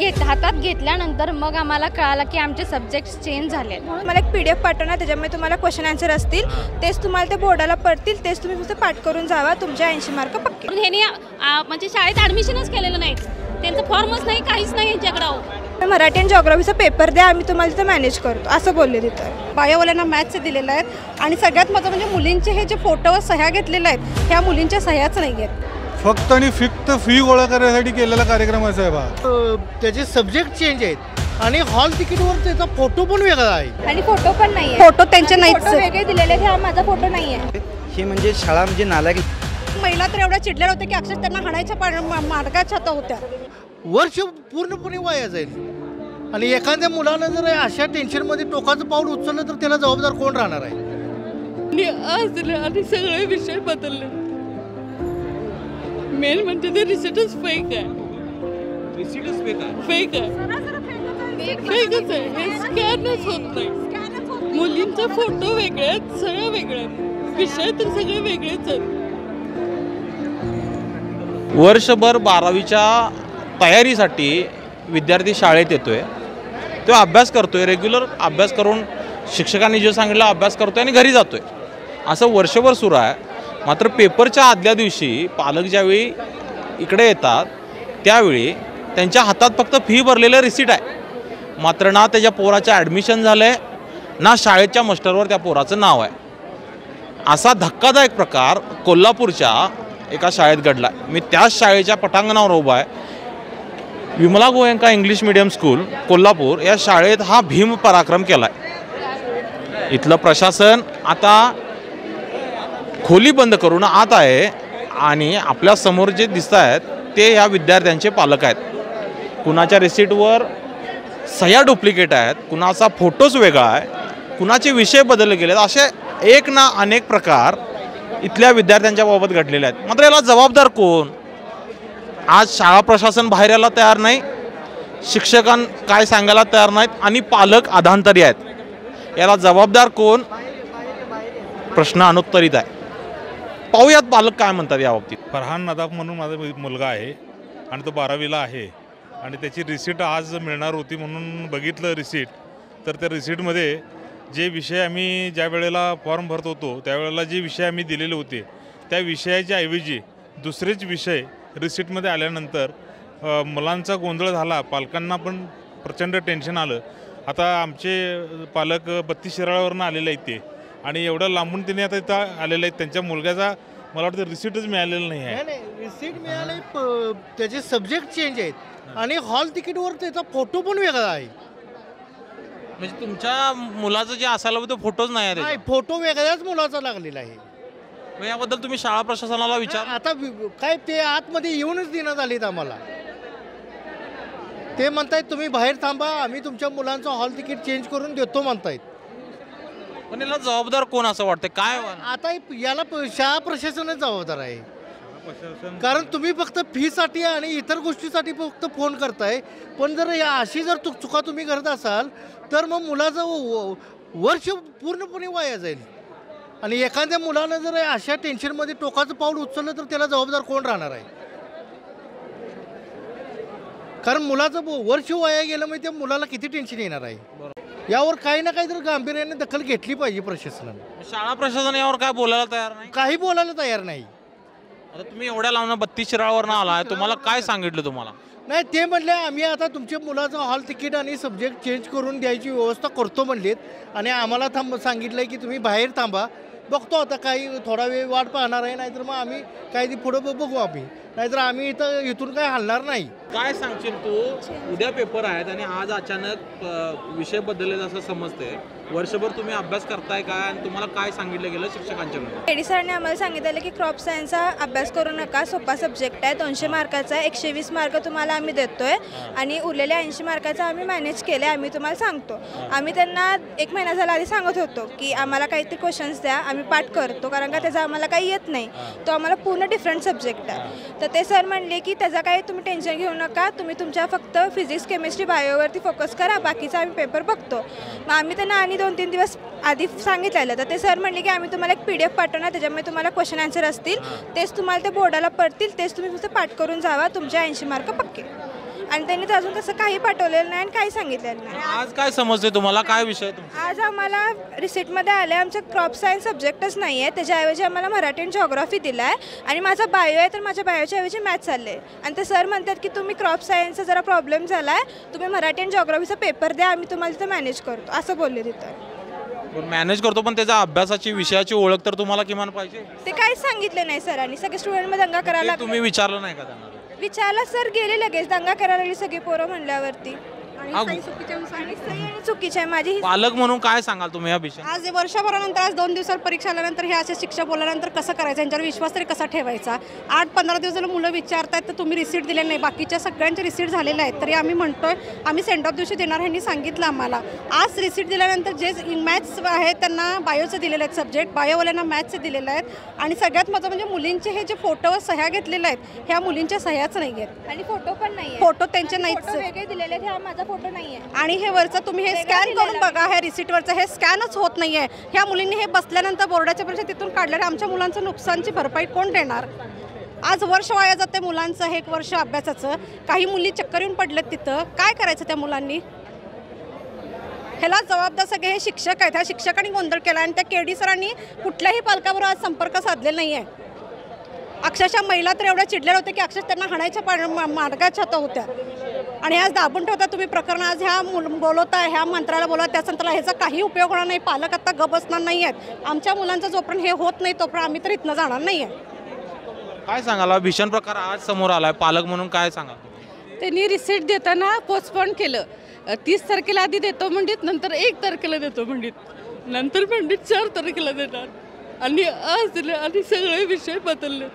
हातात घेतल्यानंतर मग आम्हाला कळालं की आमचे सब्जेक्ट्स चेंज झाले। मला एक PDF पाठवणार, त्याच्यामध्ये तुम्हाला क्वेश्चन आन्सर असतील, तेच तुम्हाला ते बोर्डाला पडतील, तेच तुम्ही फक्त पाठ करून जावा, तुमचे 80 मार्क पक्के। ह्यांनी म्हणजे शाळेत ॲडमिशनच केलेलं नाही, त्यांचं फॉर्मच नाही, काहीच नाही यांच्याकडं। मराठी आणि जिओग्राफीचा पेपर द्या, आम्ही तुम्हाला तिथं मॅनेज करतो असं बोलले तिथं। बायोवाल्यांना मॅथ्सचे दिलेलं आहेत आणि सगळ्यात महत्त्वाचं म्हणजे मुलींचे हे जे फोटोवर सह्या घेतलेल्या आहेत ह्या मुलींच्या सह्याच नाही आहेत। फक्त आणि फिक्त फी गोळा करण्यासाठी केलेला कार्यक्रम आहे साहेब हा। त्याचे सब्जेक्ट चेंज आहेत आणि हॉल तिकीटवर त्याचा फोटो पण वेगळा आहे आणि फोटो पण नाही, फोटो त्यांचे नाहीच, फोटो वेगळे दिलेले आहेत, हा माझा फोटो नाही आहे। ही म्हणजे शाळा म्हणजे नालायक। महिला तर एवढ्या चिडलेल्या होत्या की अक्षरशः त्यांना हाणायच्या मार्गाच्या होत्या। वर्ष पूर्णपणे वाया जाईल आणि एखाद्या मुलानं जर अशा टेन्शनमध्ये टोकाचं पाऊल उचललं तर त्याला जबाबदार कोण राहणार आहे? आणि सगळे विषय बदलले, मेन म्हणजे ते रिसिटच फेक आहे, फेक आहे, फेकच आहे, हे स्कॅनच होत नाही। मुलींचे फोटो वेगळे आहेत, सगळं वेगळं आहेत, विषय तर सगळे वेगळेच आहेत। वर्षभर 12वीच्या तयारीसाठी विद्यार्थी शाळेत येतोय, तो अभ्यास करतोय, रेग्युलर अभ्यास करून शिक्षकांनी जे सांगितलं अभ्यास करतोय आणि घरी जातोय, असं वर्षभर सुरू आहे। मात्र पेपरच्या आदल्या दिवशी पालक ज्यावेळी इकडे येतात त्यावेळी त्यांच्या हातात फक्त फी भरलेलं रिसीट आहे, मात्र ना त्याच्या पोराचं ॲडमिशन झालं आहे ना शाळेच्या मास्टरवर त्या पोराचं नाव आहे। असा धक्कादायक प्रकार कोल्हापूरच्या एका शाळेत घडला। मी त्याच शाळेच्या पटांगणावर उभा आहे, Vimala Goenka English medium school Kolhapur या शाळेत हा भीम पराक्रम केला आहे। इथलं प्रशासन आता खोली बंद करून आत आहे आणि आपल्या समोर जे दिसत आहेत ते ह्या विद्यार्थ्यांचे पालक आहेत। कुणाच्या रिसीटवर सह्या डुप्लिकेट आहेत, कुणाचा फोटोच वेगळा आहे, कुणाचे विषय बदलले गेलेत, असे एक ना अनेक प्रकार इथल्या विद्यार्थ्यांच्या बाबत घडलेले आहेत। मात्र याला जबाबदार कोण? आज शाळा प्रशासन बाहेर यायला तयार नाही, शिक्षकां काय सांगायला तयार नाहीत आणि पालक अधांतरी आहेत। याला जबाबदार कोण? प्रश्न अनुत्तरित आहे। पाहूयात पालक काय म्हणतात या बाबतीत। फरहान नदाफ म्हणून माझा मुलगा आहे आणि तो 12वीला आहे आणि त्याची रिसीट आज मिळणार होती म्हणून बघितलं रिसीट, तर त्या रिसीटमध्ये जे विषय आम्ही ज्या वेळेला फॉर्म भरत होतो त्यावेळेला जे विषय आम्ही दिलेले होते त्या विषयाच्या ऐवजी दुसरेच विषय रिसीटमध्ये आल्यानंतर मुलांचा गोंधळ झाला, पालकांना पण प्रचंड टेन्शन आलं। आता आमचे पालक 32 शिराळावरून आलेले आहेत ते आणि एवढं लांबून त्यांनी आता इथं आलेले आहेत, त्यांच्या मुलग्याचा मला वाटतं रिसीटच मिळालेलं नाही आहे। रिसीट मिळाले, त्याचे सब्जेक्ट चेंज आहेत आणि हॉल तिकीटवर त्याचा फोटो पण वेगळा आहे। म्हणजे तुमच्या मुलाचं जे असायला होतं फोटोच नाही आहे, फोटो वेगळ्याच मुलाचा लागलेला आहे। याबद्दल तुम्ही शाळा प्रशासनाला विचार? आता काय ते आतमध्ये येऊनच देण्यात आलेत आम्हाला, ते म्हणतायत तुम्ही बाहेर थांबा, आम्ही तुमच्या मुलांचं हॉल तिकीट चेंज करून देतो म्हणतायत। पण याला जबाबदार कोण असं वाटतं काय? आता याला शाळा प्रशासनच जबाबदार आहे, कारण तुम्ही फक्त फीसाठी आणि इतर गोष्टीसाठी फक्त फोन करताय, पण जर अशी जर चुका तुम्ही करत असाल तर मग मुलाचं वर्ष पूर्णपणे वाया जाईल आणि एखाद्या मुलानं जर अशा टेन्शनमध्ये टोकाचं पाऊल उचललं तर त्याला जबाबदार कोण राहणार आहे? कारण मुलाचं वर्ष वाया गेलं म्हणजे त्या मुलाला किती टेन्शन येणार आहे? यावर काही ना काही तर गांभीर्याने दखल घेतली पाहिजे प्रशासनाने। शाळा प्रशासन यावर काय बोलायला तयार नाही, काही बोलायला तयार नाही। आता तुम्ही एवढ्या लांब 32 शिराळावरून आलाय, तुम्हाला काय सांगितलं? तुम्हाला नाही, ते म्हणले आम्ही आता तुमच्या मुलाचं हॉल तिकीट आणि सब्जेक्ट चेंज करून द्यायची व्यवस्था करतो म्हणलेत आणि आम्हाला सांगितलं की तुम्ही बाहेर थांबा, बघतो आता काही थोडा वेळ वाट पाहणार आहे, नाहीतर मग आम्ही काही पुढं बघू आम्ही, नाहीतर आम्ही इथून काय हलणार नाही। काय सांगशील तू? उद्या पेपर आहेत आणि आज अचानक विषय बदलले असं समजते, वर्षभर तुम्ही अभ्यास करताय काय आणि तुम्हाला काय सांगितलं गेलं शिक्षकांच्याकडून? केडी सरांनी आम्हाला सांगितलं की क्रॉप सायन्सचा अभ्यास करू नका, सोपा सब्जेक्ट आहे, 200 मार्काचा आहे, 120 मार्क तुम्हाला आम्ही देतोय आणि उरलेल्या 80 मार्काचा आम्ही मॅनेज केले, आम्ही तुम्हाला सांगतो। आम्ही त्यांना 1 महिना झाला आधी सांगत होतो की आम्हाला काहीतरी क्वेश्चन्स द्या, आम्ही पाठ करतो, कारण का त्याचा आम्हाला काही येत नाही, तो आम्हाला पूर्ण डिफरंट सब्जेक्ट आहे। तर ते सर म्हणले की त्याचा काही तुम्ही टेन्शन घेऊ नका, तुम्ही तुमच्या फक्त फिजिक्स केमिस्ट्री बायोवरती फोकस करा, बाकीचा आम्ही पेपर बघतो। मग आम्ही त्यांना आणि 2-3 दिवस आधी सांगितलेलं, तर ते सर म्हणले की आम्ही तुम्हाला एक PDF पाठवणार, त्याच्यामध्ये तुम्हाला क्वेश्चन आन्सर असतील, तेच तुम्हाला ते बोर्डाला पडतील, तेच तुम्ही फक्त पाठ करून जावा, तुमचे 80 मार्क पक्के। आणि त्यांनी तर अजून तसं काही पाठवलेलं नाही आणि काही सांगितलेलं नाही. आज काय समजते तुम्हाला, काय विषय तुमचा? आज आम्हाला रिसिप्टमध्ये आले आमचं क्रॉप सायन्स सब्जेक्टच नाही आहे, त्याच्याऐवजी आम्हाला मराठी आणि जिओग्राफी दिला आहे आणि माझा बायो आहे तर माझ्या बायोच्या ऐवजी मॅथ्स चालले आणि ते सर म्हणतात की तुम्ही क्रॉप सायन्सचा जरा प्रॉब्लेम झाला आहे, तुम्ही मराठी आणि जिओग्राफीचा पेपर द्या, आम्ही तुम्हाला तिथं मॅनेज करतो असं बोलले तिथं. मॅनेज करतो पण त्याचा अभ्यासाची विषयाची ओळख तर तुम्हाला किमान पाहिजे. ते काहीच सांगितले नाही सरांनी. सगळे स्टुडंटमध्ये दंगा करायला ते तुम्ही विचारलं नाही का त्यांना? विचारला सर, गेले लगेच दंगा करायला लागली सगळी पोरं म्हणल्यावरती. चुकीचं आहे माझी. पालक म्हणून काय सांगाल तुम्ही या विषय? आज वर्षभरानंतर, आज 2 दिवसात परीक्षा आल्यानंतर हे असे शिक्षक बोलल्यानंतर कसं करायचं, यांच्यावर विश्वास तरी कसा ठेवायचा? 8-15 दिवस झालं मुलं विचारतात तर तुम्ही रिसीट दिले नाही, बाकीच्या सगळ्यांचे रिसीट झालेले आहेत, तरी आम्ही म्हणतोय आम्ही सेंड ऑफ दिवशी देणार, ह्यांनी सांगितलं आम्हाला. आज रिसीट दिल्यानंतर जे मॅथ्स आहे त्यांना बायोचं दिलेलं आहेत सब्जेक्ट, बायोवाल्यांना मॅथ्सचे दिलेलं आहेत आणि सगळ्यात महत्त्वाचं म्हणजे मुलींचे हे जे फोटोवर सह्या घेतलेल्या आहेत ह्या मुलींच्या सह्याच नाही आहेत आणि फोटो पण नाही, फोटो त्यांचे नाहीच वेगळे दिलेले आहेत, हा माझा फोटो नाही आहे. आणि हे वरचं तुम्ही हे स्कॅन करून बघा, हे रिसीटवरचं हे स्कॅनच होत नाही आहे. ह्या मुलींनी हे बसल्यानंतर बोर्डाच्या परीक्षा तिथून काढल्याने आमच्या मुलांचं नुकसानची भरपाई कोण देणार? आज वर्ष वाया जाते मुलांचं, हे 1 वर्ष अभ्यासाचं. काही मुली चक्कर येऊन पडलेत तिथं, काय करायचं त्या मुलांनी? ह्याला जबाबदार सगळे हे शिक्षक आहेत. ह्या शिक्षकांनी गोंधळ केला आणि त्या केडी सरांनी कुठल्याही पालकाबरोबर आज संपर्क साधलेला नाही आहे. अक्षरशः महिला तर एवढ्या चिडलेल्या होत्या की अक्षरशः त्यांना हाणायच्या मार्गाच्या होत्या आणि आज दाबून ठेवता तुम्ही प्रकरण. आज ह्या बोलवता, ह्या मंत्र्याला बोलवा, त्या संत्राला ह्याचा काही उपयोग होणार नाही. पालक आता गप बसणार नाही आहेत. आमच्या मुलांचं जोपर्यंत हे होत नाही तोपर्यंत आम्ही तर इथनं जाणार नाही आहे. काय सांगाल भीषण प्रकार आज समोर आलाय, पालक म्हणून काय सांगाल? त्यांनी रिसीट देताना पोस्टपोन केलं. 30 तारखेला आधी देतो म्हणत, नंतर 1 तारखेला देतो म्हणत, नंतर म्हणत 4 तारखेला देणार आणि आज दिले आणि सगळे विषय बदलले.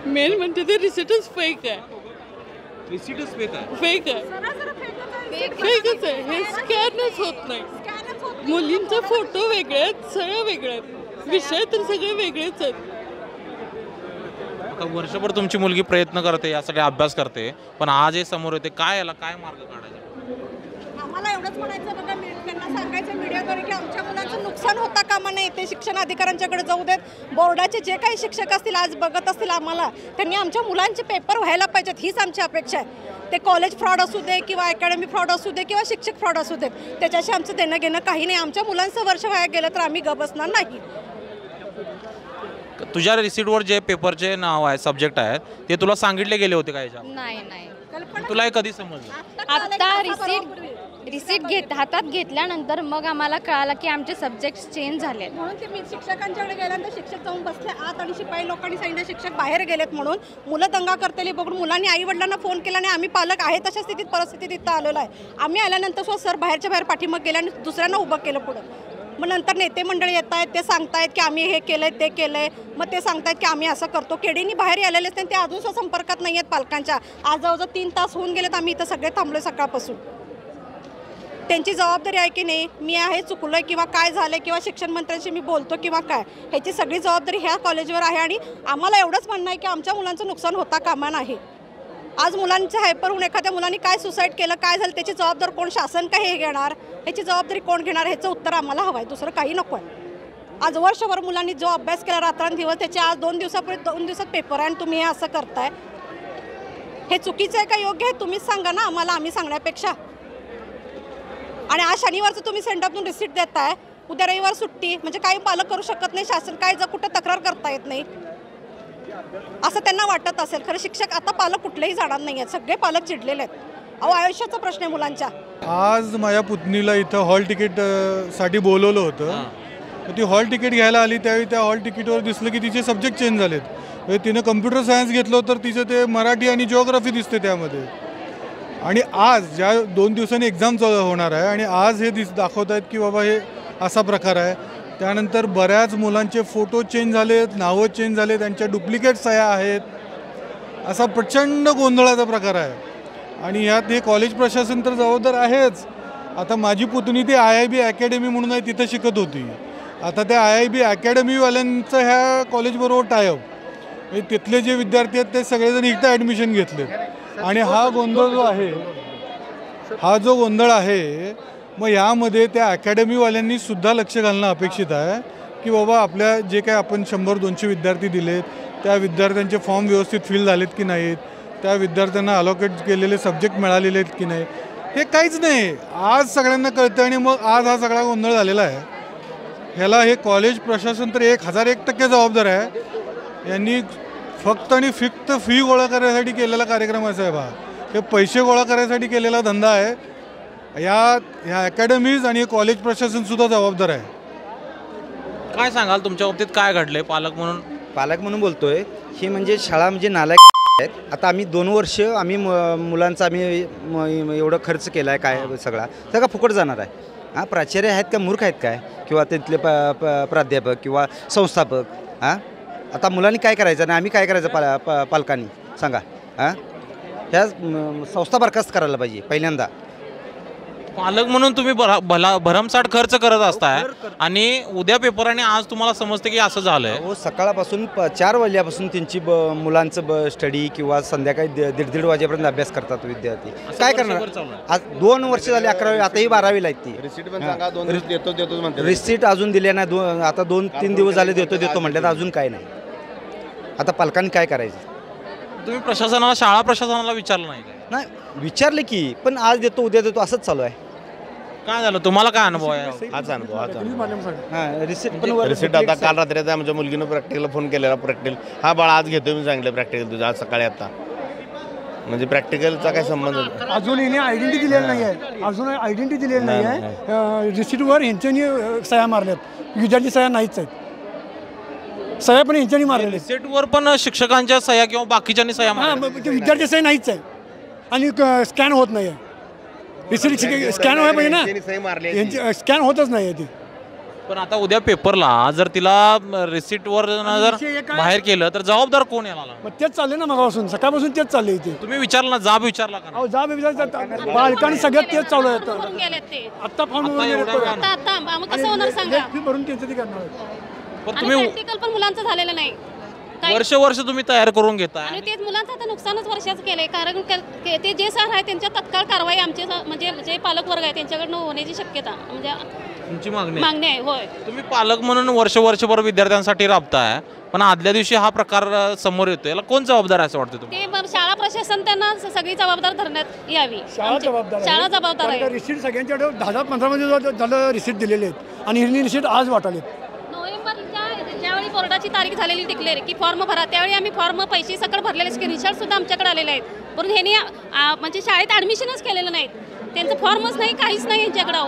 मेन म्हणजे ते रिसीटच फेक आहे. रिसीटच फेक आहे? फेक आहे, फेकच आहे. हे स्कॅनच होत नाही. मुलींचे फोटो वेगळे आहेत, सगळं वेगळे आहेत, विषय तर सगळे वेगळेच आहेत. आता वर्षभर तुमची मुलगी प्रयत्न करते, यासाठी अभ्यास करते, पण आज हे समोर येते, काय याला काय मार्ग काढायचा? आम्हाला एवढंच म्हणायचं बघा, त्यांना सांगायचं मीडियाद्वारे की आमच्या मुलांचं नुकसान होता कामा नये. ते शिक्षण अधिकाऱ्यांच्याकडे जाऊ देत. बोर्डाचे जे काही शिक्षक असतील आज बघत असतील आम्हाला, त्यांनी आमच्या मुलांचे पेपर व्हायला पाहिजेत, हीच आमची अपेक्षा आहे. ते कॉलेज फ्रॉड असू दे किंवा अकॅडमी फ्रॉड असू दे किंवा शिक्षक फ्रॉड असू देत, त्याच्याशी आमचं देणं घेणं काही नाही. आमच्या मुलांचं वर्ष वाया गेलं तर आम्ही गप बसणार नाही. तुझ्या रिसीटवर जे पेपरचे नाव आहे, सब्जेक्ट आहेत, ते तुला सांगितले गेले होते का याच्या? नाही. तुला हे कधी समजलं? आता रिसीट हातात घेतल्यानंतर मग आम्हाला कळालं की आमचे सब्जेक्ट चेंज झाले. म्हणून ते मी शिक्षकांच्याकडे गेल्यानंतर शिक्षक जाऊन बसले आत आणि शिपाई लोकांनी सांगितलं शिक्षक बाहेर गेलेत म्हणून. मुलं दंगा करतेली बघून मुलांनी आई वडिलांना फोन केला आणि आम्ही पालक आहे तशा स्थितीत परिस्थितीत इथं आलेलो आहे. आम्ही आल्यानंतर सुद्धा सर बाहेरच्या बाहेर पाठीमाग गेल्या आणि दुसऱ्यांना उभं केलं पुढं. मग नंतर नेते मंडळी येत आहेत, ते सांगतायत की आम्ही हे केलंय ते केलंय, मग ते सांगतायत की आम्ही असं करतो. केडीनी बाहेर आलेले असते ते अजून सुद्धा संपर्कात नाही आहेत पालकांच्या. आज जवळजवळ 3 तास होऊन गेलेत आम्ही इथं सगळे थांबलोय सकाळपासून. त्यांची जबाबदारी आहे की नाही, मी आहे चुकलोय किंवा काय झालंय किंवा शिक्षण मंत्र्यांशी मी बोलतो किंवा काय, ह्याची सगळी जबाबदारी ह्या कॉलेजवर आहे. आणि आम्हाला एवढंच म्हणणं आहे की आमच्या मुलांचं नुकसान होता कामा नाही. आज मुलांच्या हायपर होऊन एखाद्या मुलांनी काय सुसाईड केलं, काय झालं, त्याची जबाबदार कोण, शासन काय हे घेणार, ह्याची जबाबदारी कोण घेणार, ह्याचं उत्तर आम्हाला हवं आहे, दुसरं काही नको आहे. आज वर्षभर मुलांनी जो अभ्यास केला रात्रंदिवस, त्याचे आज 2 दिवसात पेपर आहे आणि तुम्ही हे असं करताय, हे चुकीचं आहे का योग्य आहे तुम्हीच सांगा ना आम्हाला, आम्ही सांगण्यापेक्षा. आणि आज शनिवारचं तुम्ही सेंटरतून रिसीट देताय, उद्या रविवार सुट्टी, म्हणजे काही पालक करू शकत नाही, शासन काय जर कुठं तक्रार करता येत नाही असं त्यांना वाटत असेल. खरं शिक्षक आता पालक कुठलेही जाणार नाही आहेत, सगळे पालक चिडलेले आहेत. अहो आयुष्याचा प्रश्न आहे मुलांच्या. आज माझ्या पुतणीला इथं हॉल तिकीट साठी बोलवलं होतं. ती हॉल तिकीट घ्यायला आली, त्यावेळी त्या हॉल तिकीटवर दिसलं की तिचे सब्जेक्ट चेंज झालेत. म्हणजे तिनं कम्प्युटर सायन्स घेतलं तर तिचं ते मराठी आणि जिओग्राफी दिसते त्यामध्ये. आणि आज ज्या 2 दिवसांनी एक्झाम होणार आहे आणि आज हे दाखवत आहेत की बाबा हे असा प्रकार आहे. त्यानंतर बऱ्याच मुलांचे फोटो चेंज झालेत, नावं चेंज झाले, त्यांच्या डुप्लिकेट सह्या आहेत, असा प्रचंड गोंधळाचा प्रकार आहे. आणि यात हे कॉलेज प्रशासन तर जबाबदार आहेच. आता माझी पुतणी ती IIB अकॅडमी म्हणून आहे, तिथं शिकत होती. आता त्या IIB अकॅडमीवाल्यांचं ह्या कॉलेजबरोबर टायअप, म्हणजे तिथले जे विद्यार्थी आहेत ते सगळेजण इथं ॲडमिशन घेतलेत. आणि हा गोंधळ जो आहे, हा जो गोंधळ आहे, मग यामध्ये त्या अकॅडमीवाल्यांनी सुद्धा लक्ष घालणं अपेक्षित आहे की बाबा आपल्या जे काय आपण 100-200 विद्यार्थी दिलेत, त्या विद्यार्थ्यांचे फॉर्म व्यवस्थित फिल झालेत की नाहीत, त्या विद्यार्थ्यांना अलोकेट केलेले सब्जेक्ट मिळालेले आहेत की नाही हे काहीच नाही. आज सगळ्यांना कळतं आणि मग आज हा सगळा गोंधळ झालेला आहे. ह्याला हे कॉलेज प्रशासन तर 1001% जबाबदार आहे. यांनी फक्त आणि फिक्त फी गोळा करण्यासाठी केलेला कार्यक्रम आहे साहेब. हे पैसे गोळा करण्यासाठी केलेला धंदा आहे. ह्या अकॅडमीज आणि कॉलेज प्रशासनसुद्धा जबाबदार आहे. काय सांगाल तुमच्या बाबतीत काय घडलंय पालक म्हणून बोलतोय. ही म्हणजे शाळा म्हणजे नालायक आहेत. आता आम्ही 2 वर्ष आम्ही मुलांचा आम्ही एवढं खर्च केला आहे काय सगळा फुकट जाणार आहे. हां प्राचार्य आहेत का मूर्ख आहेत काय किंवा तिथले प्राध्यापक किंवा संस्थापक. हां आता मुलांनी काय करायचं आणि आम्ही काय करायचं पालकांनी सांगा. हां ह्या संस्था बरखास्त करायला पाहिजे पहिल्यांदा. पालक म्हणून तुम्ही भरमसाठ खर्च करत असताय आणि उद्या पेपर आणि आज तुम्हाला समजते की असं झालंय. हो सकाळपासून 4 वाजल्यापासून त्यांची मुलांचं स्टडी किंवा संध्याकाळी 1:30 वाजेपर्यंत अभ्यास करतात विद्यार्थी. काय करणार. आज 2 वर्ष झाले 11वी आताही 12वीला आहेत ती. रिसीट अजून दिले नाही. आता 2-3 दिवस झाले देतो म्हटलं अजून काय नाही. आता पालकांनी काय करायचं. तुम्ही शाळा प्रशासनाला विचारलं नाही विचारले की पण आज देतो उद्या देतो असंच चालू आहे. काय झालं तुम्हाला काय अनुभव आहे. हाच अनुभव रिसिट आता काल रात्री आमच्या मुलगीनं प्रॅक्टिकलला फोन केलेला. प्रॅक्टिकल हा बाळा आज घेतो मी सांगितलं प्रॅक्टिकल तुझं आज सकाळी. आता म्हणजे प्रॅक्टिकलचा काय संबंध अजून हिने आयडेंटिटी दिलेली नाही आहे. अजून आयडेंटिटी दिलेली नाही आहे. रिसिटवर ह्यांच्यानी सह्या मारल्यात. विद्यार्थी सह्या नाहीच आहेत. सह्या पण ह्यांच्यानी मारलेल्या. रिसिटवर पण शिक्षकांच्या सह्या किंवा बाकीच्यांनी सह्या विद्यार्थी सह्या नाहीच आहे आणि स्कॅन होत नाही आहे. रिसिट स्कॅन व्हायला पाहिजे ना. स्कॅन होतच नाही आहे ती. पण आता उद्या पेपरला जर तिला रिसिटवर जर बाहेर केलं तर जबाबदार कोण याला. मग तेच चालले ना मगापासून सकाळपासून तेच चालले इथे. तुम्ही विचारला जाब विचारला का. अहो जाब विचारतात बालकांनी सगळ्यात तेच चालू आहे. आता फॉर्म कसं होणार सांगा. भरून त्यांचं ते करणार. पण तुम्ही प्रॅक्टिकल पण मुलांचं झालेलं नाही. वर्ष तुम्ही तयार करून घेताय आणि तेच मुलांचं आता नुकसानच वर्षाचं केलंय. कारण ते जे सर आहे त्यांच्या तत्काळ कारवाई आमचे म्हणजे जे पालक वर्ग आहे त्यांच्याकडनं होण्याची शक्यता म्हणजे तुमची मागणी आहे. होय तुम्ही पालक म्हणून वर्षभर विद्यार्थ्यांसाठी राबताय पण आदल्या दिवशी हा प्रकार समोर येतो. याला कोण जबाबदार आहे असं वाटतं तुम्हाला. ते शाळा प्रशासन त्यांना सगळी जबाबदार धरण्यात यावी. शाळा जबाबदार आहे. रिसिट सगळ्यांच्याकडे 10-15 मध्ये झालं रिसिट दिलेले आहेत आणि ही रिसिट आज वाटाले. ज्यावेळी बोर्डाची तारीख झालेली डिक्लेअर की फॉर्म भरा त्यावेळी आम्ही फॉर्म पैसे सकट भरलेले स्क्रीनशॉट सुद्धा आमच्याकडे आलेले आहेत. पण ह्यांनी म्हणजे शाळेत ॲडमिशनच केलेलं नाहीत. त्यांचं फॉर्मच नाही काहीच नाही यांच्याकडे.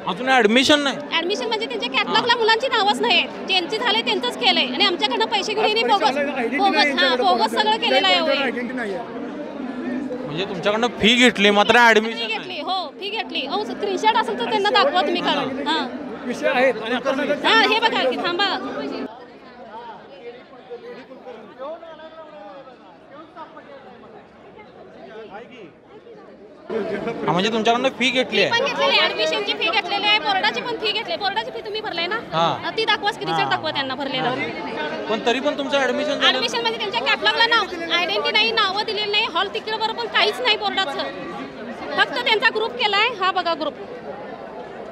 अजून ॲडमिशन नाही. ॲडमिशन म्हणजे त्यांच्या कॅटलॉगला मुलांची नावच नाही आहेत. ज्यांची झाले त्यांचंच केलंय आणि आमच्याकडनं पैसे घेऊन बोगस सगळं केलेलं आहे. म्हणजे तुमच्याकडनं फी घेतली मात्र ॲडमिशन घेतली. हो फी घेतली. हो स्क्रीनशॉट असेल तर त्यांना दाखवा तुम्ही काढून. हां विषय आहेत. हे बघा की थांबा. म्हणजे तुमच्याकडनं फी घेतली आहे. ऍडमिशनची फी घेतलेली आहे. बोर्डाची पण फी घेतली. बोर्डाची फी तुम्ही भरलाय ना ती दाखवा. स्क्रीनशॉट दाखवा त्यांना भरलेला. पण तरी पण तुमचं ऍडमिशन म्हणजे त्यांच्या कॅटलॉगला नाव आयडेंटिटी नाही नावं दिलेली नाही. हॉल तिकीटवर पण काहीच नाही बोर्डाचं. फक्त त्यांचा ग्रुप केलाय. हा बघा ग्रुप.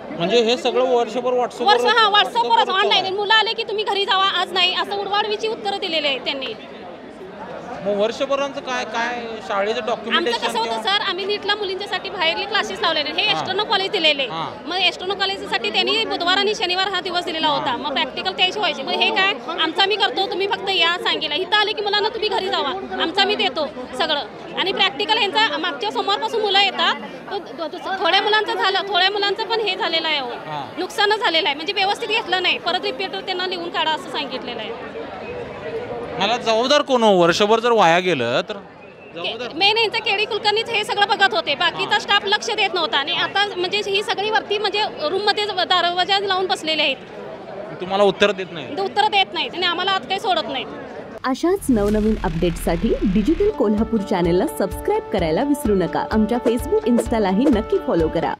म्हणजे हे सगळं वर्षभर व्हॉट्सअपवर ऑनलाईन मुलं आले की तुम्ही घरी जावा आज नाही असं उडवाडवीची उत्तरं दिलेली आहेत त्यांनी. मग वर्षभरांचं काय शाळेचं डॉक्युमेंटेशन. आमचं कसं होतं सर आम्ही नीटला मुलींच्यासाठी बाहेरले क्लासेस लावलेले. हे एक्सटर्नल कॉलेज दिलेले. मग एक्सटर्नल कॉलेजसाठी त्यांनी बुधवार आणि शनिवार हा दिवस दिलेला होता. मग प्रॅक्टिकल त्याशी व्हायचे. मग हे काय आमचं आम्ही करतो तुम्ही फक्त या सांगितलं. इथं आले की मुलांना तुम्ही घरी जावा आमचं आम्ही देतो सगळं. आणि प्रॅक्टिकल ह्यांचा मागच्या सोमवारपासून मुलं येतात. थोड्या मुलांचं झालं थोड्या मुलांचं पण हे झालेलं आहे. नुकसानच झालेलं आहे. म्हणजे व्यवस्थित घेतलं नाही. परत रिपीटर त्यांना लिहून काढा असं सांगितलेलं आहे. मला जबाबदार कोण हो. वर्षभर जर वाया गेलं तर मेन यांचं केडी कुलकर्णीच हे सगळं बघत होते. बाकीचा स्टाफ लक्ष देत नव्हता. आणि आता म्हणजे ही सगळी वरती म्हणजे रूममध्ये दरवाजा लावून बसलेले आहेत. तुम्हाला उत्तर देत नाहीत आणि आम्हाला आत काही सोडत नाहीत. अशाच नवनवीन अपडेट्ससाठी डिजिटल कोल्हापूर चॅनेलला सबस्क्राईब करायला विसरू नका. आमच्या फेसबुक इन्स्टालाही नक्की फॉलो करा.